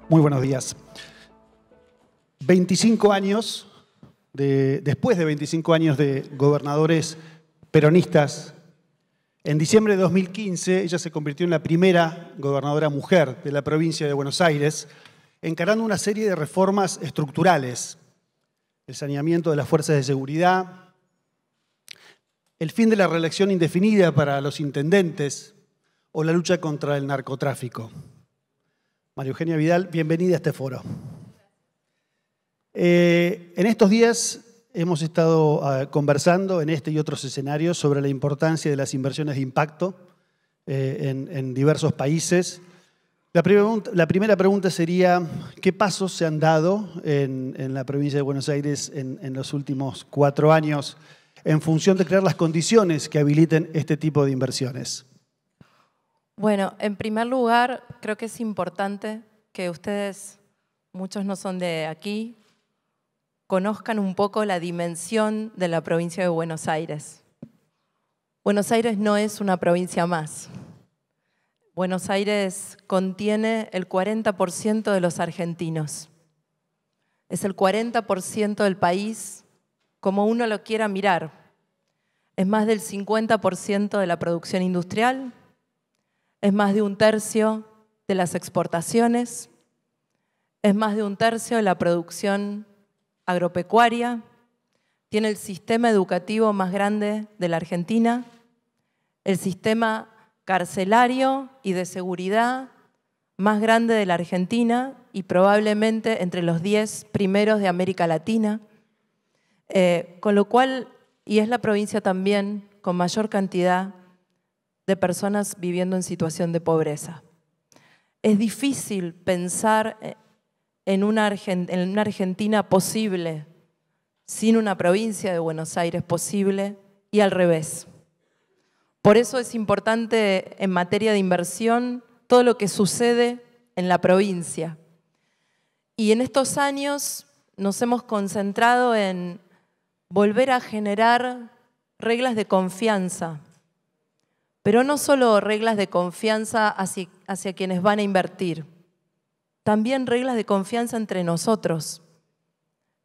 Muy buenos días. 25 años, después de 25 años de gobernadores peronistas, en diciembre de 2015 ella se convirtió en la primera gobernadora mujer de la provincia de Buenos Aires, encarando una serie de reformas estructurales: el saneamiento de las fuerzas de seguridad, el fin de la reelección indefinida para los intendentes o la lucha contra el narcotráfico. María Eugenia Vidal, bienvenida a este foro. En estos días hemos estado conversando en este y otros escenarios sobre la importancia de las inversiones de impacto en diversos países. La primera pregunta sería: ¿qué pasos se han dado en la provincia de Buenos Aires en los últimos 4 años en función de crear las condiciones que habiliten este tipo de inversiones? Bueno, en primer lugar, creo que es importante que ustedes, muchos no son de aquí, conozcan un poco la dimensión de la provincia de Buenos Aires. Buenos Aires no es una provincia más. Buenos Aires contiene el 40% de los argentinos. Es el 40% del país, como uno lo quiera mirar. Es más del 50% de la producción industrial, es más de 1/3 de las exportaciones, es más de 1/3 de la producción agropecuaria, tiene el sistema educativo más grande de la Argentina, el sistema carcelario y de seguridad más grande de la Argentina y probablemente entre los 10 primeros de América Latina, con lo cual, y es la provincia también con mayor cantidad de personas viviendo en situación de pobreza. Es difícil pensar en una Argentina posible sin una provincia de Buenos Aires posible y al revés. Por eso es importante en materia de inversión todo lo que sucede en la provincia. Y en estos años nos hemos concentrado en volver a generar reglas de confianza, pero no solo reglas de confianza hacia quienes van a invertir, también reglas de confianza entre nosotros,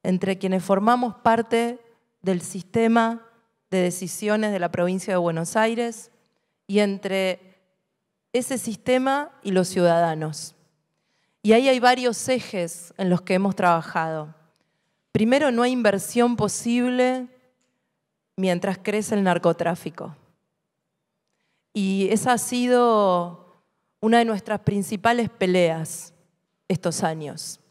entre quienes formamos parte del sistema de decisiones de la provincia de Buenos Aires y entre ese sistema y los ciudadanos. Y ahí hay varios ejes en los que hemos trabajado. Primero, no hay inversión posible mientras crece el narcotráfico. Y esa ha sido una de nuestras principales peleas estos años.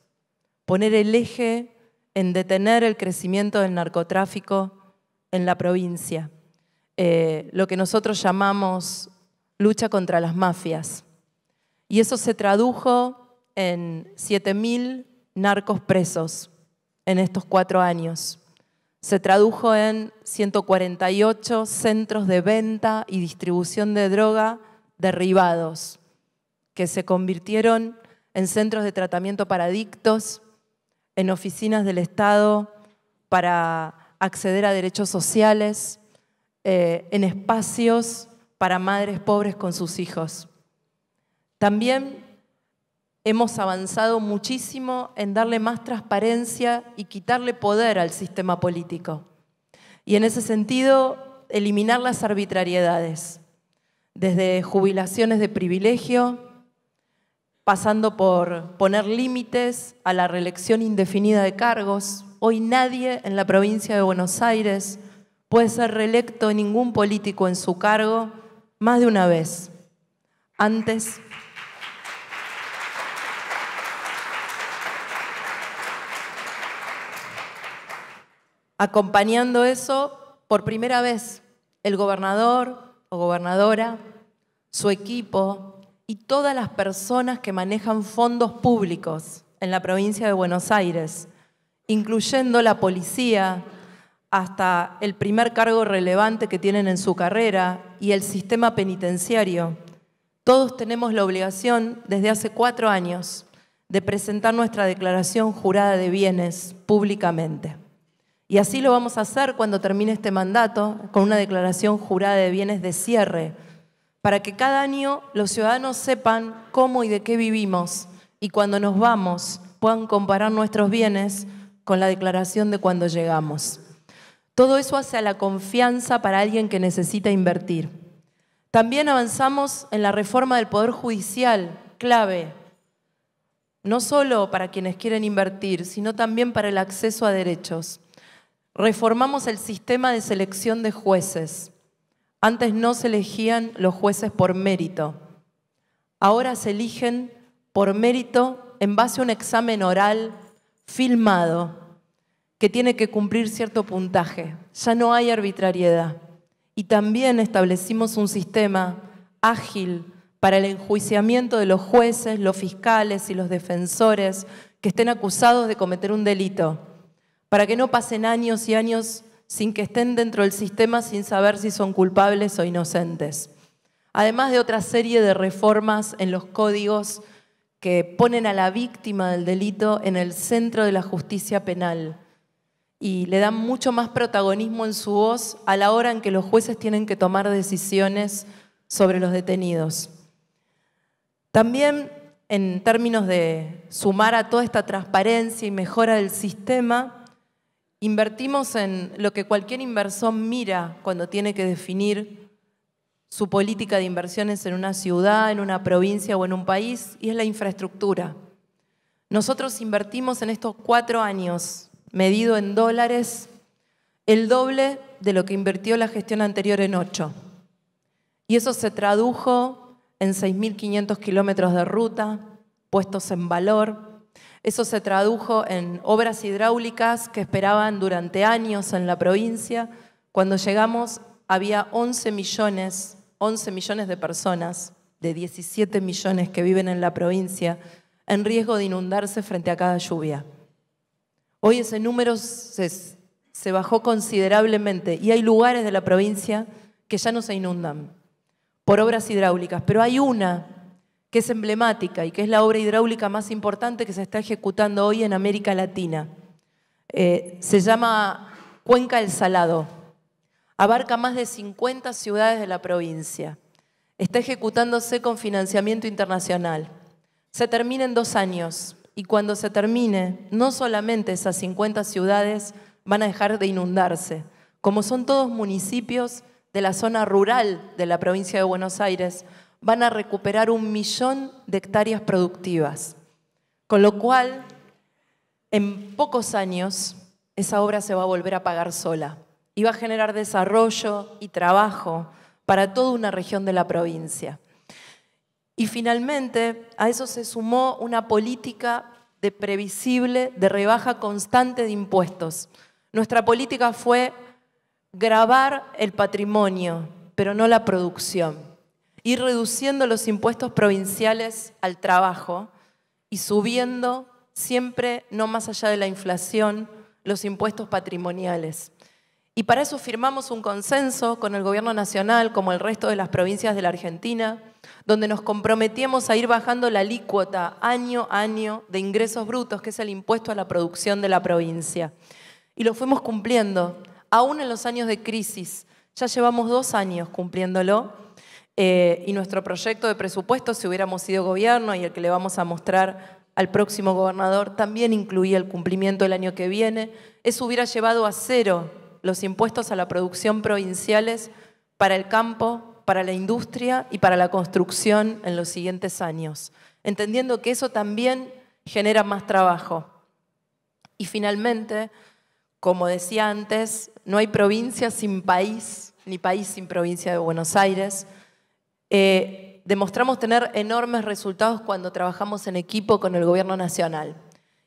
Poner el eje en detener el crecimiento del narcotráfico en la provincia. Lo que nosotros llamamos lucha contra las mafias. Y eso se tradujo en 7.000 narcos presos en estos 4 años. Se tradujo en 148 centros de venta y distribución de droga derribados, que se convirtieron en centros de tratamiento para adictos, en oficinas del Estado para acceder a derechos sociales, en espacios para madres pobres con sus hijos. También hemos avanzado muchísimo en darle más transparencia y quitarle poder al sistema político. Y en ese sentido, eliminar las arbitrariedades, desde jubilaciones de privilegio, pasando por poner límites a la reelección indefinida de cargos. Hoy nadie en la provincia de Buenos Aires puede ser reelecto ningún político en su cargo más de una vez. Antes, acompañando eso, por primera vez, el gobernador o gobernadora, su equipo y todas las personas que manejan fondos públicos en la provincia de Buenos Aires, incluyendo la policía, hasta el primer cargo relevante que tienen en su carrera y el sistema penitenciario, todos tenemos la obligación desde hace 4 años de presentar nuestra declaración jurada de bienes públicamente. Y así lo vamos a hacer cuando termine este mandato, con una declaración jurada de bienes de cierre, para que cada año los ciudadanos sepan cómo y de qué vivimos y cuando nos vamos puedan comparar nuestros bienes con la declaración de cuando llegamos. Todo eso hace a la confianza para alguien que necesita invertir. También avanzamos en la reforma del Poder Judicial, clave, no solo para quienes quieren invertir, sino también para el acceso a derechos. Reformamos el sistema de selección de jueces. Antes no se elegían los jueces por mérito. Ahora se eligen por mérito en base a un examen oral filmado que tiene que cumplir cierto puntaje. Ya no hay arbitrariedad. Y también establecimos un sistema ágil para el enjuiciamiento de los jueces, los fiscales y los defensores que estén acusados de cometer un delito, para que no pasen años y años sin que estén dentro del sistema sin saber si son culpables o inocentes. Además de otra serie de reformas en los códigos que ponen a la víctima del delito en el centro de la justicia penal y le dan mucho más protagonismo en su voz a la hora en que los jueces tienen que tomar decisiones sobre los detenidos. También, en términos de sumar a toda esta transparencia y mejora del sistema, invertimos en lo que cualquier inversor mira cuando tiene que definir su política de inversiones en una ciudad, en una provincia o en un país, y es la infraestructura. Nosotros invertimos en estos 4 años, medido en dólares, el doble de lo que invirtió la gestión anterior en 8. Y eso se tradujo en 6.500 kilómetros de ruta, puestos en valor. Eso se tradujo en obras hidráulicas que esperaban durante años en la provincia. Cuando llegamos había 11 millones de personas, de 17 millones que viven en la provincia, en riesgo de inundarse frente a cada lluvia. Hoy ese número se bajó considerablemente y hay lugares de la provincia que ya no se inundan por obras hidráulicas, pero hay una que es emblemática y que es la obra hidráulica más importante que se está ejecutando hoy en América Latina. Se llama Cuenca del Salado. Abarca más de 50 ciudades de la provincia. Está ejecutándose con financiamiento internacional. Se termina en 2 años y cuando se termine, no solamente esas 50 ciudades van a dejar de inundarse, como son todos municipios de la zona rural de la provincia de Buenos Aires, van a recuperar 1 millón de hectáreas productivas. Con lo cual, en pocos años, esa obra se va a volver a pagar sola y va a generar desarrollo y trabajo para toda una región de la provincia. Y finalmente, a eso se sumó una política previsible de rebaja constante de impuestos. Nuestra política fue gravar el patrimonio, pero no la producción. Ir reduciendo los impuestos provinciales al trabajo y subiendo siempre, no más allá de la inflación, los impuestos patrimoniales. Y para eso firmamos un consenso con el Gobierno Nacional, como el resto de las provincias de la Argentina, donde nos comprometíamos a ir bajando la alícuota año a año de ingresos brutos, que es el impuesto a la producción de la provincia. Y lo fuimos cumpliendo, aún en los años de crisis. Ya llevamos 2 años cumpliéndolo. Y nuestro proyecto de presupuesto, si hubiéramos sido gobierno y el que le vamos a mostrar al próximo gobernador, también incluía el cumplimiento del año que viene. Eso hubiera llevado a 0 los impuestos a la producción provinciales para el campo, para la industria y para la construcción en los siguientes años, entendiendo que eso también genera más trabajo. Y finalmente, como decía antes, no hay provincia sin país, ni país sin provincia de Buenos Aires. Demostramos tener enormes resultados cuando trabajamos en equipo con el Gobierno Nacional.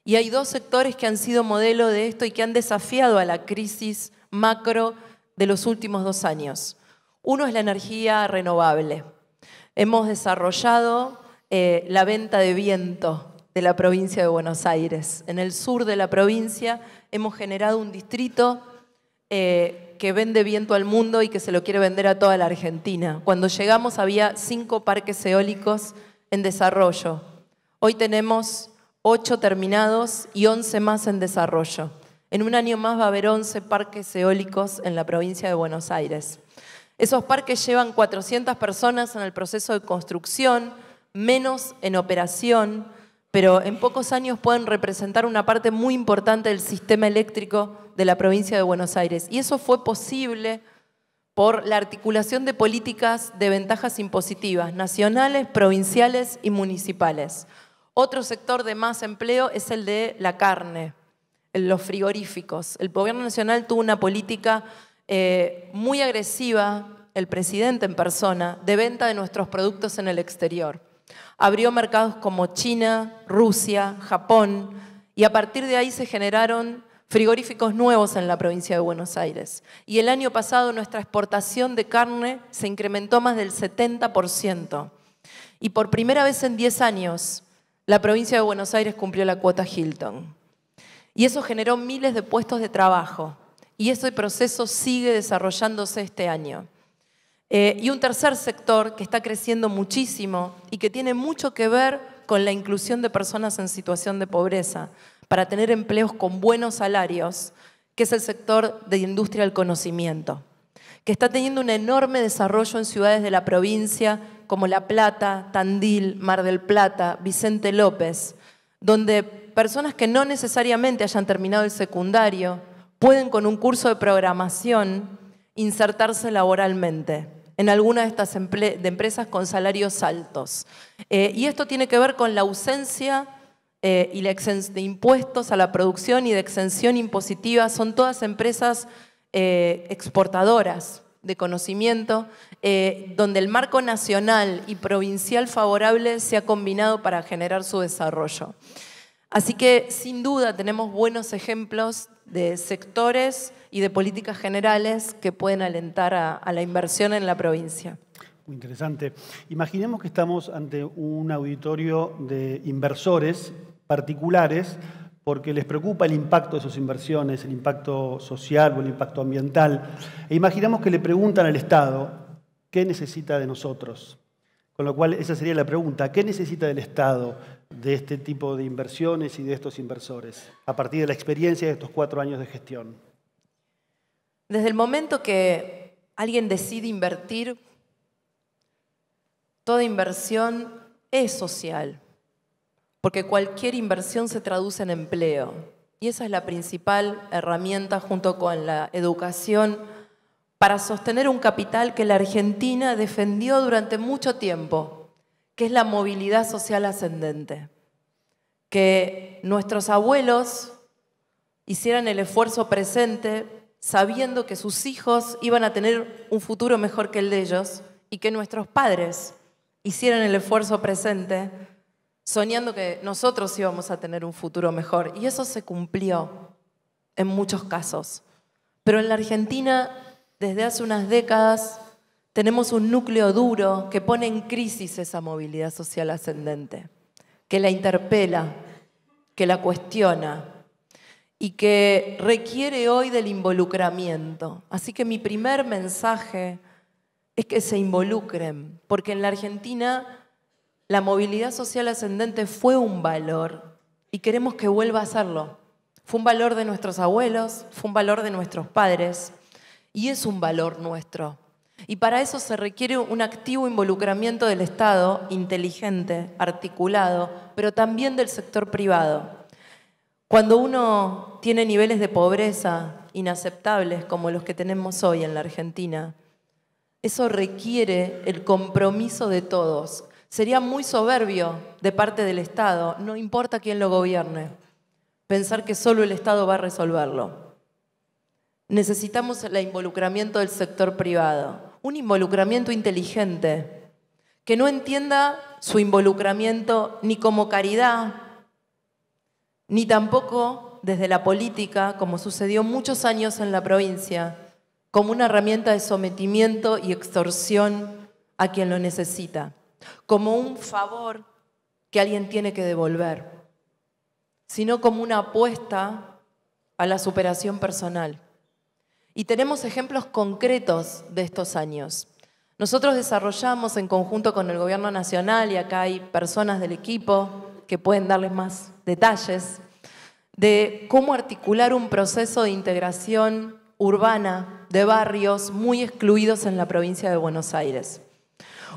Y hay 2 sectores que han sido modelo de esto y que han desafiado a la crisis macro de los últimos 2 años. Uno es la energía renovable. Hemos desarrollado la venta de viento de la provincia de Buenos Aires. En el sur de la provincia hemos generado un distrito que vende viento al mundo y que se lo quiere vender a toda la Argentina. Cuando llegamos había 5 parques eólicos en desarrollo. Hoy tenemos 8 terminados y 11 más en desarrollo. En un año más va a haber 11 parques eólicos en la provincia de Buenos Aires. Esos parques llevan 400 personas en el proceso de construcción, menos en operación, pero en pocos años pueden representar una parte muy importante del sistema eléctrico de la provincia de Buenos Aires. Y eso fue posible por la articulación de políticas de ventajas impositivas, nacionales, provinciales y municipales. Otro sector de más empleo es el de la carne, los frigoríficos. El gobierno nacional tuvo una política muy agresiva, el presidente en persona, de venta de nuestros productos en el exterior. Abrió mercados como China, Rusia, Japón, y a partir de ahí se generaron frigoríficos nuevos en la provincia de Buenos Aires. Y el año pasado nuestra exportación de carne se incrementó más del 70%. Y por primera vez en 10 años, la provincia de Buenos Aires cumplió la cuota Hilton. Y eso generó miles de puestos de trabajo. Y ese proceso sigue desarrollándose este año. Y un tercer sector que está creciendo muchísimo y que tiene mucho que ver con la inclusión de personas en situación de pobreza para tener empleos con buenos salarios, que es el sector de industria del conocimiento, que está teniendo un enorme desarrollo en ciudades de la provincia como La Plata, Tandil, Mar del Plata, Vicente López, donde personas que no necesariamente hayan terminado el secundario pueden con un curso de programación insertarse laboralmente en alguna de estas empresas con salarios altos. Y esto tiene que ver con la ausencia de impuestos a la producción y de exención impositiva. Son todas empresas exportadoras de conocimiento, donde el marco nacional y provincial favorable se ha combinado para generar su desarrollo. Así que, sin duda, tenemos buenos ejemplos de sectores y de políticas generales que pueden alentar a la inversión en la provincia. Muy interesante. Imaginemos que estamos ante un auditorio de inversores particulares porque les preocupa el impacto de sus inversiones, el impacto social o el impacto ambiental. E imaginemos que le preguntan al Estado qué necesita de nosotros. Con lo cual, esa sería la pregunta. ¿Qué necesita del Estado de este tipo de inversiones y de estos inversores a partir de la experiencia de estos 4 años de gestión? Desde el momento que alguien decide invertir, toda inversión es social, porque cualquier inversión se traduce en empleo. Y esa es la principal herramienta junto con la educación para sostener un capital que la Argentina defendió durante mucho tiempo, que es la movilidad social ascendente. Que nuestros abuelos hicieran el esfuerzo presente sabiendo que sus hijos iban a tener un futuro mejor que el de ellos y que nuestros padres hicieran el esfuerzo presente soñando que nosotros íbamos a tener un futuro mejor. Y eso se cumplió en muchos casos. Pero en la Argentina, desde hace unas décadas, tenemos un núcleo duro que pone en crisis esa movilidad social ascendente, que la interpela, que la cuestiona y que requiere hoy del involucramiento. Así que mi primer mensaje es que se involucren, porque en la Argentina la movilidad social ascendente fue un valor y queremos que vuelva a serlo. Fue un valor de nuestros abuelos, fue un valor de nuestros padres y es un valor nuestro. Y para eso se requiere un activo involucramiento del Estado, inteligente, articulado, pero también del sector privado. Cuando uno tiene niveles de pobreza inaceptables como los que tenemos hoy en la Argentina, eso requiere el compromiso de todos. Sería muy soberbio de parte del Estado, no importa quién lo gobierne, pensar que solo el Estado va a resolverlo. Necesitamos el involucramiento del sector privado, un involucramiento inteligente, que no entienda su involucramiento ni como caridad, ni tampoco desde la política, como sucedió muchos años en la provincia, como una herramienta de sometimiento y extorsión a quien lo necesita, como un favor que alguien tiene que devolver, sino como una apuesta a la superación personal. Y tenemos ejemplos concretos de estos años. Nosotros desarrollamos en conjunto con el Gobierno Nacional, y acá hay personas del equipo que pueden darles más detalles, de cómo articular un proceso de integración urbana de barrios muy excluidos en la provincia de Buenos Aires.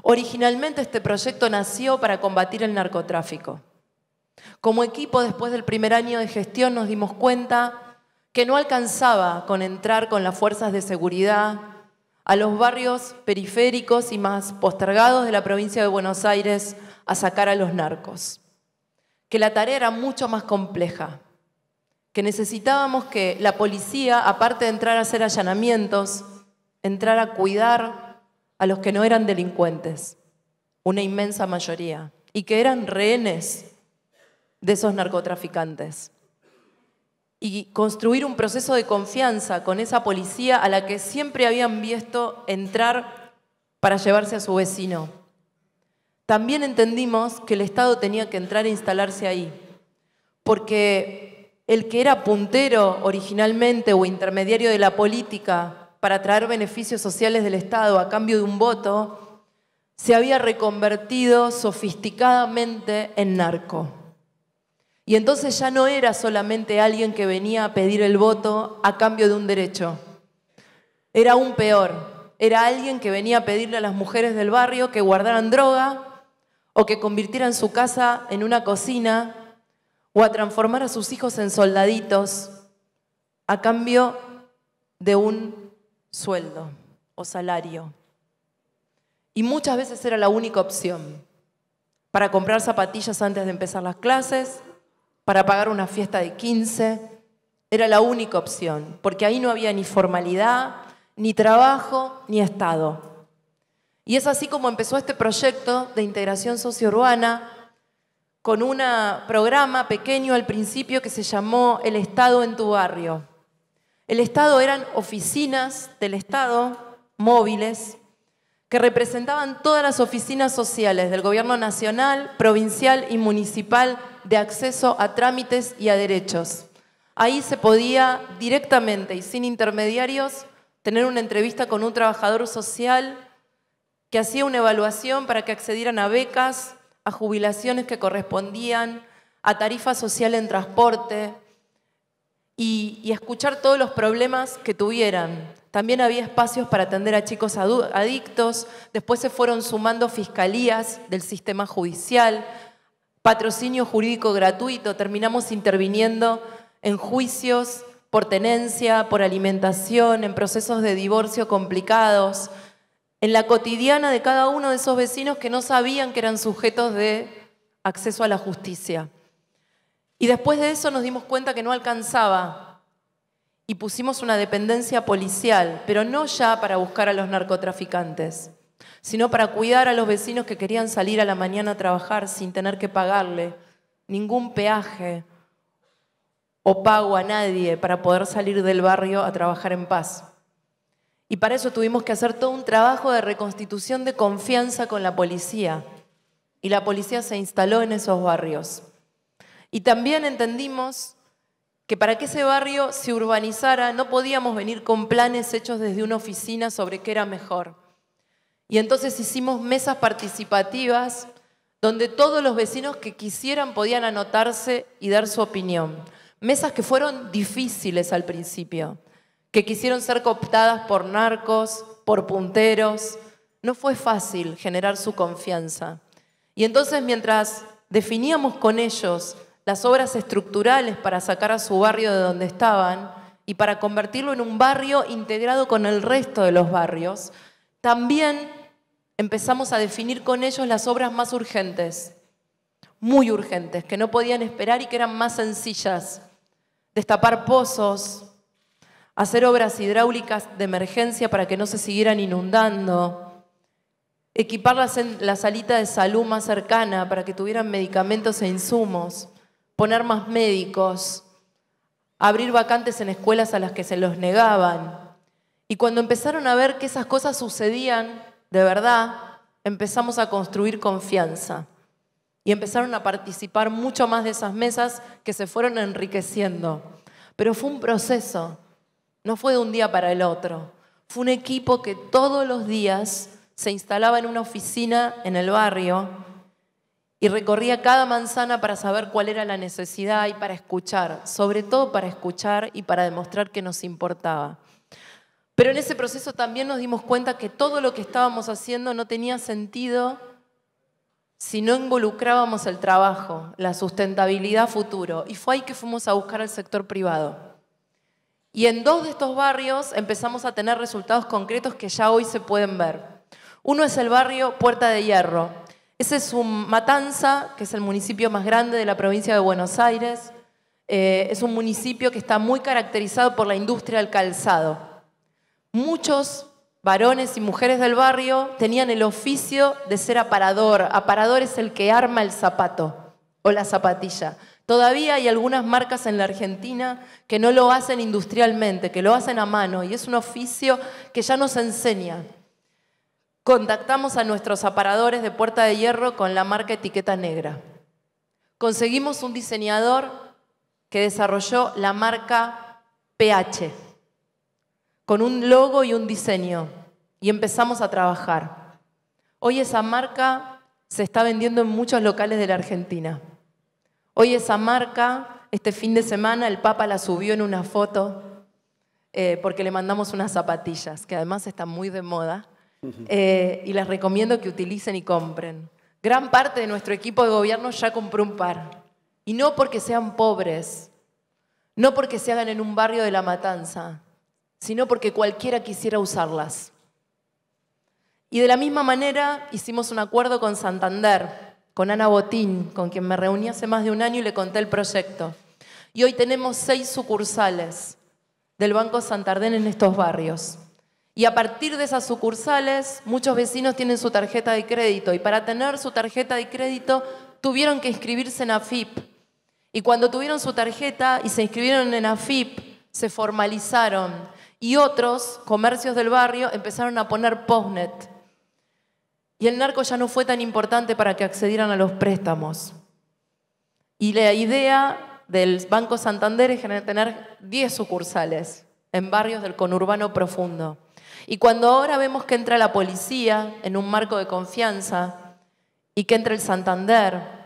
Originalmente este proyecto nació para combatir el narcotráfico. Como equipo, después del primer año de gestión, nos dimos cuenta que no alcanzaba con entrar con las fuerzas de seguridad a los barrios periféricos y más postergados de la provincia de Buenos Aires a sacar a los narcos. Que la tarea era mucho más compleja. Que necesitábamos que la policía, aparte de entrar a hacer allanamientos, entrar a cuidar a los que no eran delincuentes, una inmensa mayoría, y que eran rehenes de esos narcotraficantes. Y construir un proceso de confianza con esa policía a la que siempre habían visto entrar para llevarse a su vecino. También entendimos que el Estado tenía que entrar e instalarse ahí, porque el que era puntero originalmente o intermediario de la política para traer beneficios sociales del Estado a cambio de un voto, se había reconvertido sofisticadamente en narco. Y entonces ya no era solamente alguien que venía a pedir el voto a cambio de un derecho. Era aún peor. Era alguien que venía a pedirle a las mujeres del barrio que guardaran droga o que convirtieran su casa en una cocina o a transformar a sus hijos en soldaditos a cambio de un sueldo o salario. Y muchas veces era la única opción para comprar zapatillas antes de empezar las clases, para pagar una fiesta de 15, era la única opción, porque ahí no había ni formalidad, ni trabajo, ni Estado. Y es así como empezó este proyecto de integración sociourbana con un programa pequeño al principio que se llamó El Estado en tu barrio. El Estado eran oficinas del Estado, móviles, que representaban todas las oficinas sociales del gobierno nacional, provincial y municipal de acceso a trámites y a derechos. Ahí se podía directamente y sin intermediarios tener una entrevista con un trabajador social que hacía una evaluación para que accedieran a becas, a jubilaciones que correspondían, a tarifa social en transporte y escuchar todos los problemas que tuvieran. También había espacios para atender a chicos adictos, después se fueron sumando fiscalías del sistema judicial, patrocinio jurídico gratuito, terminamos interviniendo en juicios por tenencia, por alimentación, en procesos de divorcio complicados, en la cotidiana de cada uno de esos vecinos que no sabían que eran sujetos de acceso a la justicia. Y después de eso nos dimos cuenta que no alcanzaba y pusimos una dependencia policial, pero no ya para buscar a los narcotraficantes, sino para cuidar a los vecinos que querían salir a la mañana a trabajar sin tener que pagarle ningún peaje o pago a nadie para poder salir del barrio a trabajar en paz. Y para eso tuvimos que hacer todo un trabajo de reconstitución de confianza con la policía. Y la policía se instaló en esos barrios. Y también entendimos que para que ese barrio se urbanizara no podíamos venir con planes hechos desde una oficina sobre qué era mejor. Y entonces hicimos mesas participativas donde todos los vecinos que quisieran podían anotarse y dar su opinión. Mesas que fueron difíciles al principio, que quisieron ser cooptadas por narcos, por punteros. No fue fácil generar su confianza. Y entonces mientras definíamos con ellos las obras estructurales para sacar a su barrio de donde estaban y para convertirlo en un barrio integrado con el resto de los barrios, también empezamos a definir con ellos las obras más urgentes, muy urgentes, que no podían esperar y que eran más sencillas. Destapar pozos, hacer obras hidráulicas de emergencia para que no se siguieran inundando, equipar la salita de salud más cercana para que tuvieran medicamentos e insumos, poner más médicos, abrir vacantes en escuelas a las que se los negaban. Y cuando empezaron a ver que esas cosas sucedían de verdad, empezamos a construir confianza. Y empezaron a participar mucho más de esas mesas que se fueron enriqueciendo. Pero fue un proceso, no fue de un día para el otro. Fue un equipo que todos los días se instalaba en una oficina en el barrio y recorría cada manzana para saber cuál era la necesidad y para escuchar, sobre todo para escuchar y para demostrar que nos importaba. Pero en ese proceso también nos dimos cuenta que todo lo que estábamos haciendo no tenía sentido si no involucrábamos el trabajo, la sustentabilidad futuro. Y fue ahí que fuimos a buscar al sector privado. Y en 2 de estos barrios empezamos a tener resultados concretos que ya hoy se pueden ver. Uno es el barrio Puerta de Hierro. Ese es un Matanza, que es el municipio más grande de la provincia de Buenos Aires. Es un municipio que está muy caracterizado por la industria del calzado. Muchos varones y mujeres del barrio tenían el oficio de ser aparador. Aparador es el que arma el zapato o la zapatilla. Todavía hay algunas marcas en la Argentina que no lo hacen industrialmente, que lo hacen a mano, y es un oficio que ya nos enseña. Contactamos a nuestros aparadores de Puerta de Hierro con la marca Etiqueta Negra. Conseguimos un diseñador que desarrolló la marca PH, con un logo y un diseño, y empezamos a trabajar. Hoy esa marca se está vendiendo en muchos locales de la Argentina. Hoy esa marca, este fin de semana, el Papa la subió en una foto porque le mandamos unas zapatillas, que además están muy de moda, y les recomiendo que utilicen y compren. Gran parte de nuestro equipo de gobierno ya compró un par. Y no porque sean pobres, no porque se hagan en un barrio de La Matanza, sino porque cualquiera quisiera usarlas. Y de la misma manera hicimos un acuerdo con Santander, con Ana Botín, con quien me reuní hace más de un año y le conté el proyecto. Y hoy tenemos 6 sucursales del Banco Santander en estos barrios. Y a partir de esas sucursales, muchos vecinos tienen su tarjeta de crédito. Y para tener su tarjeta de crédito, tuvieron que inscribirse en AFIP. Y cuando tuvieron su tarjeta y se inscribieron en AFIP, se formalizaron. Y otros comercios del barrio empezaron a poner postnet. Y el narco ya no fue tan importante para que accedieran a los préstamos. Y la idea del Banco Santander es tener 10 sucursales en barrios del conurbano profundo. Y cuando ahora vemos que entra la policía en un marco de confianza, y que entra el Santander,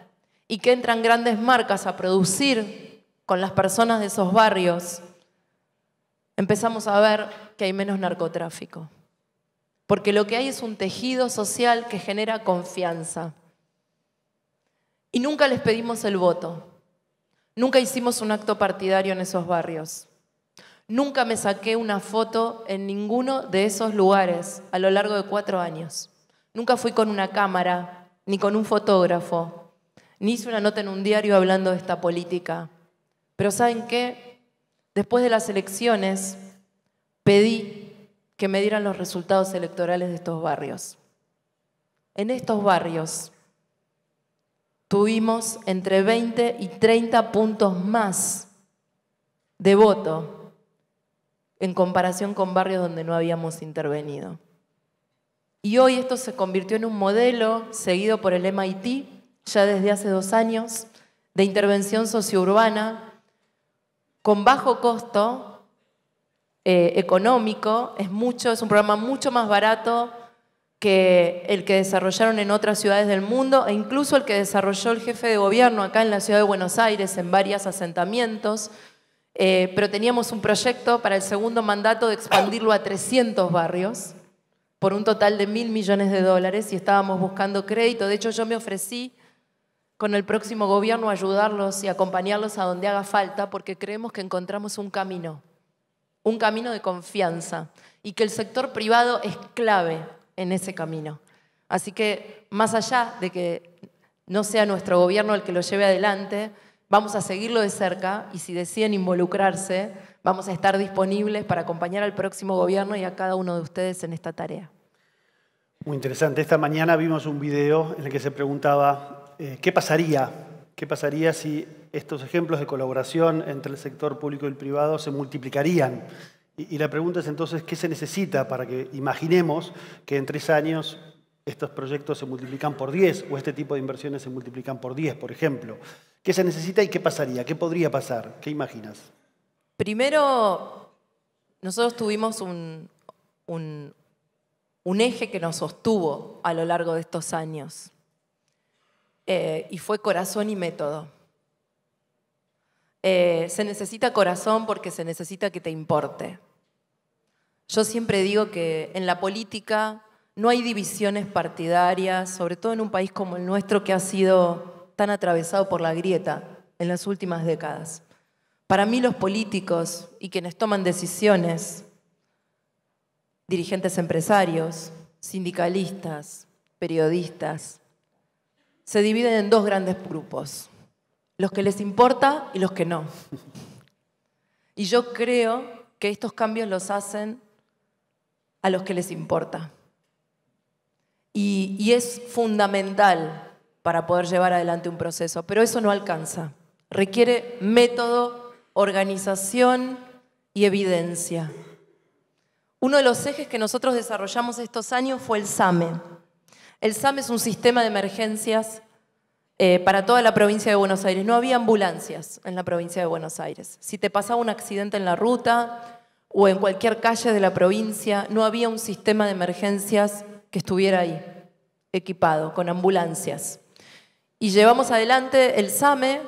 y que entran grandes marcas a producir con las personas de esos barrios, empezamos a ver que hay menos narcotráfico. Porque lo que hay es un tejido social que genera confianza. Y nunca les pedimos el voto. Nunca hicimos un acto partidario en esos barrios. Nunca me saqué una foto en ninguno de esos lugares a lo largo de 4 años. Nunca fui con una cámara, ni con un fotógrafo, ni hice una nota en un diario hablando de esta política. Pero ¿saben qué? Después de las elecciones, pedí que me dieran los resultados electorales de estos barrios. En estos barrios tuvimos entre 20 y 30 puntos más de voto en comparación con barrios donde no habíamos intervenido. Y hoy esto se convirtió en un modelo seguido por el MIT, ya desde hace 2 años, de intervención sociourbana, con bajo costo económico, es un programa mucho más barato que el que desarrollaron en otras ciudades del mundo, e incluso el que desarrolló el jefe de gobierno acá en la ciudad de Buenos Aires, en varios asentamientos. Pero teníamos un proyecto para el segundo mandato de expandirlo a 300 barrios por un total de $1.000 millones y estábamos buscando crédito. De hecho, yo me ofrecí con el próximo gobierno a ayudarlos y acompañarlos a donde haga falta, porque creemos que encontramos un camino de confianza, y que el sector privado es clave en ese camino. Así que, más allá de que no sea nuestro gobierno el que lo lleve adelante, vamos a seguirlo de cerca, y si deciden involucrarse, vamos a estar disponibles para acompañar al próximo gobierno y a cada uno de ustedes en esta tarea. Muy interesante. Esta mañana vimos un video en el que se preguntaba ¿qué pasaría si estos ejemplos de colaboración entre el sector público y el privado se multiplicarían? Y la pregunta es entonces, ¿qué se necesita para que imaginemos que en 3 años estos proyectos se multiplican por 10 o este tipo de inversiones se multiplican por 10, por ejemplo? ¿Qué se necesita y qué pasaría? ¿Qué podría pasar? ¿Qué imaginas? Primero, nosotros tuvimos un eje que nos sostuvo a lo largo de estos años, y fue corazón y método. Se necesita corazón porque se necesita que te importe. Yo siempre digo que en la política no hay divisiones partidarias, sobre todo en un país como el nuestro que ha sido tan atravesado por la grieta en las últimas décadas. Para mí los políticos y quienes toman decisiones, dirigentes empresarios, sindicalistas, periodistas, se dividen en dos grandes grupos, los que les importa y los que no. Y yo creo que estos cambios los hacen a los que les importa. Y es fundamental para poder llevar adelante un proceso, pero eso no alcanza. Requiere método, organización y evidencia. Uno de los ejes que nosotros desarrollamos estos años fue el SAME. El SAME es un sistema de emergencias para toda la provincia de Buenos Aires. No había ambulancias en la provincia de Buenos Aires. Si te pasaba un accidente en la ruta o en cualquier calle de la provincia, no había un sistema de emergencias que estuviera ahí, equipado, con ambulancias. Y llevamos adelante el SAME,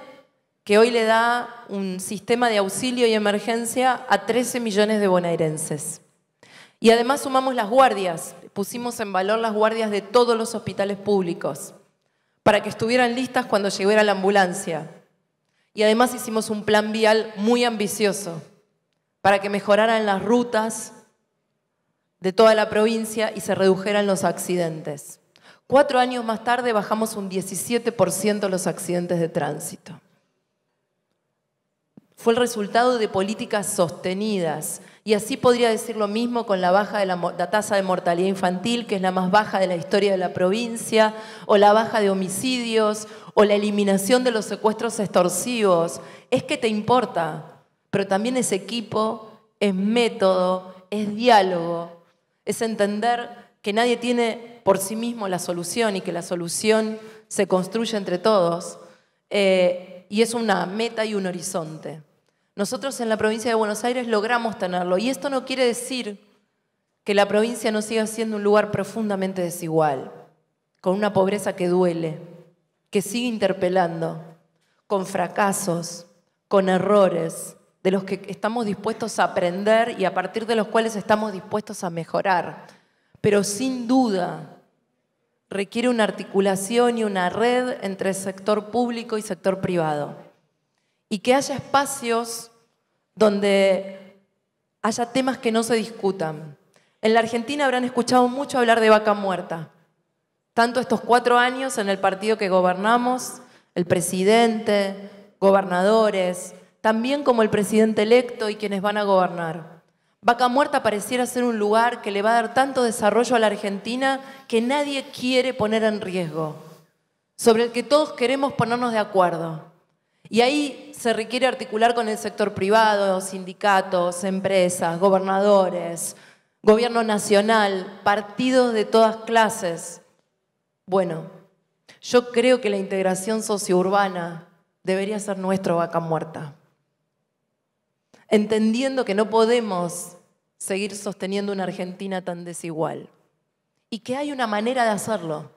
que hoy le da un sistema de auxilio y emergencia a 13 millones de bonaerenses. Y además sumamos las guardias, pusimos en valor las guardias de todos los hospitales públicos, para que estuvieran listas cuando llegara la ambulancia. Y además hicimos un plan vial muy ambicioso, para que mejoraran las rutas de toda la provincia y se redujeran los accidentes. 4 años más tarde bajamos un 17% los accidentes de tránsito. Fue el resultado de políticas sostenidas. Y así podría decir lo mismo con la baja de la tasa de mortalidad infantil, que es la más baja de la historia de la provincia, o la baja de homicidios, o la eliminación de los secuestros extorsivos. Es que te importa, pero también es equipo, es método, es diálogo, es entender que nadie tiene por sí mismo la solución y que la solución se construye entre todos. Y es una meta y un horizonte. Nosotros en la provincia de Buenos Aires logramos tenerlo. Y esto no quiere decir que la provincia no siga siendo un lugar profundamente desigual, con una pobreza que duele, que sigue interpelando, con fracasos, con errores, de los que estamos dispuestos a aprender y a partir de los cuales estamos dispuestos a mejorar. Pero sin duda requiere una articulación y una red entre sector público y sector privado. Y que haya espacios donde haya temas que no se discutan. En la Argentina habrán escuchado mucho hablar de vaca muerta. Tanto estos 4 años en el partido que gobernamos, el presidente, gobernadores, también como el presidente electo y quienes van a gobernar. Vaca Muerta pareciera ser un lugar que le va a dar tanto desarrollo a la Argentina que nadie quiere poner en riesgo, sobre el que todos queremos ponernos de acuerdo. Y ahí se requiere articular con el sector privado, sindicatos, empresas, gobernadores, gobierno nacional, partidos de todas clases. Bueno, yo creo que la integración sociourbana debería ser nuestro Vaca Muerta. Entendiendo que no podemos seguir sosteniendo una Argentina tan desigual y que hay una manera de hacerlo.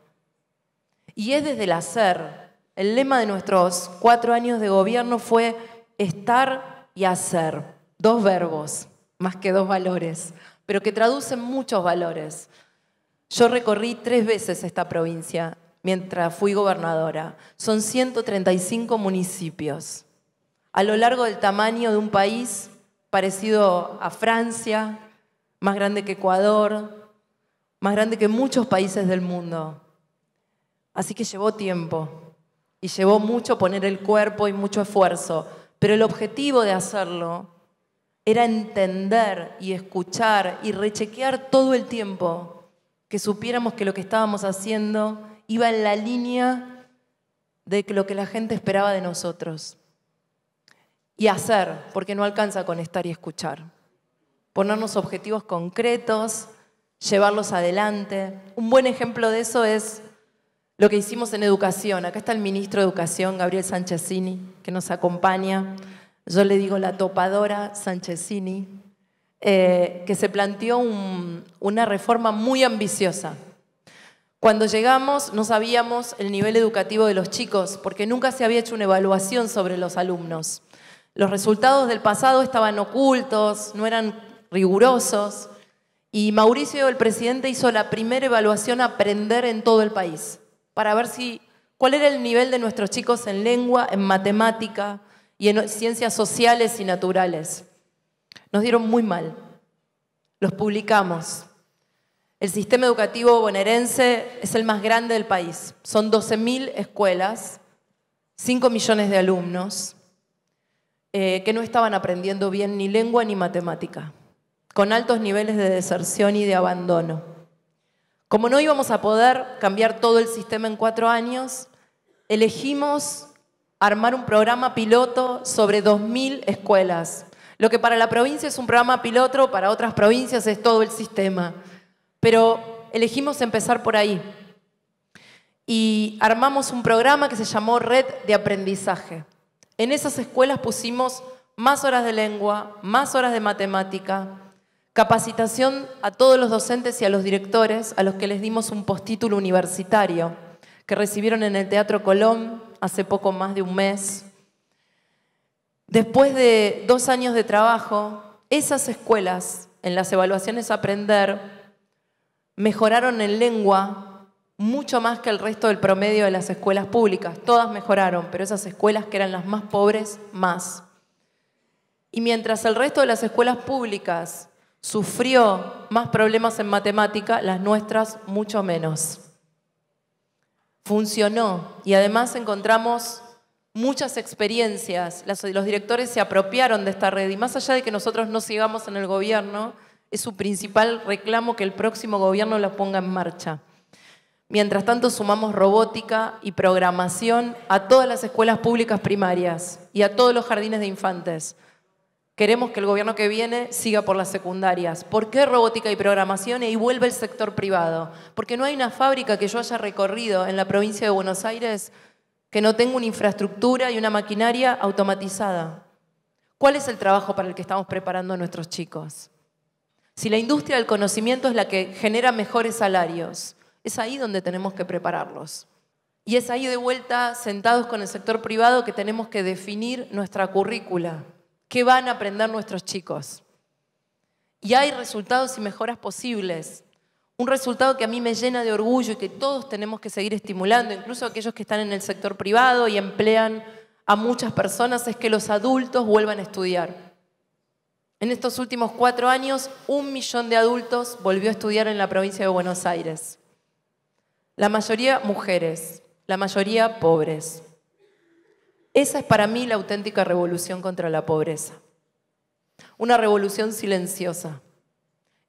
Y es desde el hacer. El lema de nuestros 4 años de gobierno fue estar y hacer. 2 verbos, más que 2 valores, pero que traducen muchos valores. Yo recorrí 3 veces esta provincia mientras fui gobernadora. Son 135 municipios. A lo largo del tamaño de un país parecido a Francia, más grande que Ecuador, más grande que muchos países del mundo. Así que llevó tiempo y llevó mucho poner el cuerpo y mucho esfuerzo, pero el objetivo de hacerlo era entender y escuchar y rechequear todo el tiempo, que supiéramos que lo que estábamos haciendo iba en la línea de lo que la gente esperaba de nosotros. Y hacer, porque no alcanza con estar y escuchar. Ponernos objetivos concretos, llevarlos adelante. Un buen ejemplo de eso es lo que hicimos en educación. Acá está el ministro de Educación, Gabriel Sanchezini, que nos acompaña. Yo le digo la topadora Sanchezini, que se planteó una reforma muy ambiciosa. Cuando llegamos no sabíamos el nivel educativo de los chicos, porque nunca se había hecho una evaluación sobre los alumnos. Los resultados del pasado estaban ocultos, no eran rigurosos, Y Mauricio, el presidente, hizo la primera evaluación Aprender en todo el país, para ver cuál era el nivel de nuestros chicos en lengua, en matemática y en ciencias sociales y naturales. Nos dieron muy mal. Los publicamos. El sistema educativo bonaerense es el más grande del país. Son 12.000 escuelas, 5 millones de alumnos que no estaban aprendiendo bien ni lengua ni matemática, con altos niveles de deserción y de abandono. Como no íbamos a poder cambiar todo el sistema en 4 años, elegimos armar un programa piloto sobre 2.000 escuelas. Lo que para la provincia es un programa piloto, para otras provincias es todo el sistema. Pero elegimos empezar por ahí. Y armamos un programa que se llamó Red de Aprendizaje. En esas escuelas pusimos más horas de lengua, más horas de matemática, capacitación a todos los docentes y a los directores, a los que les dimos un postítulo universitario, que recibieron en el Teatro Colón hace poco más de un mes. Después de 2 años de trabajo, esas escuelas, en las evaluaciones Aprender, mejoraron en lengua mucho más que el resto del promedio de las escuelas públicas. Todas mejoraron, pero esas escuelas que eran las más pobres, más. Y mientras el resto de las escuelas públicas sufrió más problemas en matemática, las nuestras mucho menos. Funcionó y además encontramos muchas experiencias. Los directores se apropiaron de esta red y más allá de que nosotros no sigamos en el gobierno, es su principal reclamo que el próximo gobierno la ponga en marcha. Mientras tanto, sumamos robótica y programación a todas las escuelas públicas primarias y a todos los jardines de infantes. Queremos que el gobierno que viene siga por las secundarias. ¿Por qué robótica y programación? Y vuelve el sector privado. Porque no hay una fábrica que yo haya recorrido en la provincia de Buenos Aires que no tenga una infraestructura y una maquinaria automatizada. ¿Cuál es el trabajo para el que estamos preparando a nuestros chicos? Si la industria del conocimiento es la que genera mejores salarios, es ahí donde tenemos que prepararlos. Y es ahí de vuelta, sentados con el sector privado, que tenemos que definir nuestra currícula. ¿Qué van a aprender nuestros chicos? Y hay resultados y mejoras posibles. Un resultado que a mí me llena de orgullo y que todos tenemos que seguir estimulando, incluso aquellos que están en el sector privado y emplean a muchas personas, es que los adultos vuelvan a estudiar. En estos últimos 4 años, 1 millón de adultos volvió a estudiar en la provincia de Buenos Aires. La mayoría mujeres, la mayoría pobres. Esa es para mí la auténtica revolución contra la pobreza. Una revolución silenciosa.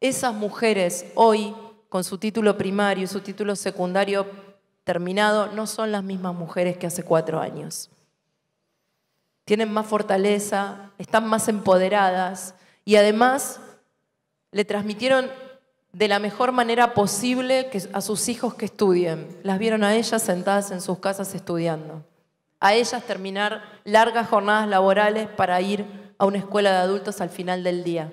Esas mujeres hoy, con su título primario y su título secundario terminado, no son las mismas mujeres que hace 4 años. Tienen más fortaleza, están más empoderadas y además le transmitieron de la mejor manera posible a sus hijos que estudien. Las vieron a ellas sentadas en sus casas estudiando. A ellas terminar largas jornadas laborales para ir a una escuela de adultos al final del día.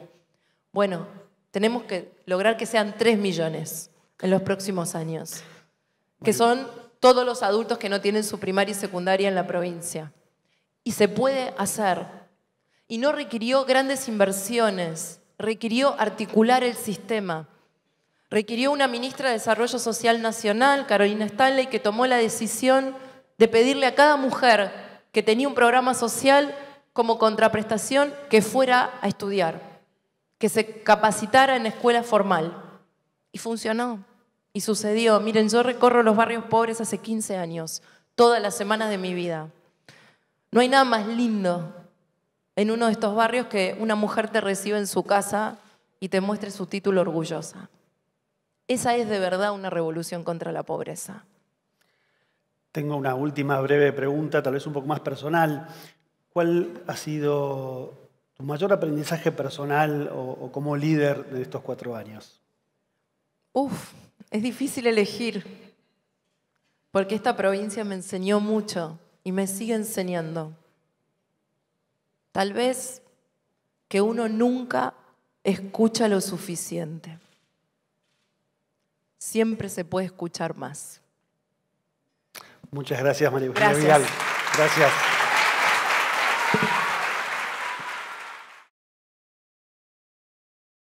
Bueno, tenemos que lograr que sean 3 millones en los próximos años, que son todos los adultos que no tienen su primaria y secundaria en la provincia. Y se puede hacer. Y no requirió grandes inversiones, requirió articular el sistema. Requirió una ministra de Desarrollo Social Nacional, Carolina Stanley, que tomó la decisión de pedirle a cada mujer que tenía un programa social como contraprestación que fuera a estudiar, que se capacitara en escuela formal. Y funcionó, y sucedió. Miren, yo recorro los barrios pobres hace 15 años, todas las semanas de mi vida. No hay nada más lindo en uno de estos barrios que una mujer te reciba en su casa y te muestre su título orgullosa. Esa es de verdad una revolución contra la pobreza. Tengo una última breve pregunta, tal vez un poco más personal. ¿Cuál ha sido tu mayor aprendizaje personal o como líder de estos 4 años? Es difícil elegir, porque esta provincia me enseñó mucho y me sigue enseñando. Tal vez que uno nunca escucha lo suficiente. Siempre se puede escuchar más. Muchas gracias, María Eugenia Vidal. Gracias.